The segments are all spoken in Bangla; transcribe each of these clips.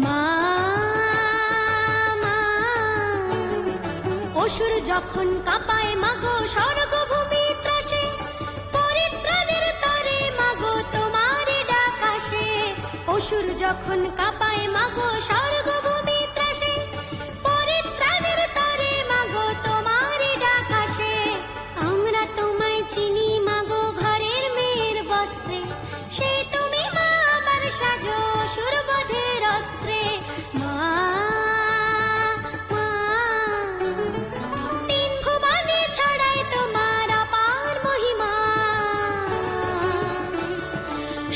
মা মা অসুর যখন কাঁপায় মাগো স্বর্গভূমি ত্রাসে, পরিত্রাণের তরে মাগো তোমার ডাক আসে। অসুর যখন কাঁপায় মাগো স্বর্গভূমি ত্রাসে, পরিত্রাণের তরে মাগো তোমার ডাক আসে। আমরা তোমায় চিনি মাগো ঘরের মেয়ের বস্ত্রে, সেই তুমি মা আবার সাজো অসুরবধের অস্ত্রে। মা মা তিন ভুবনে ছড়ায় তোমার অপার মহিমা।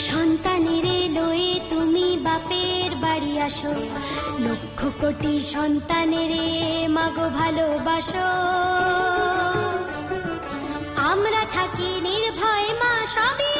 সন্তানের লয়ে তুমি বাপের বাড়ি আসো, লক্ষ কোটি সন্তানের মাগো ভালোবাসো। আমরা থাকি নির্ভয় মা সবই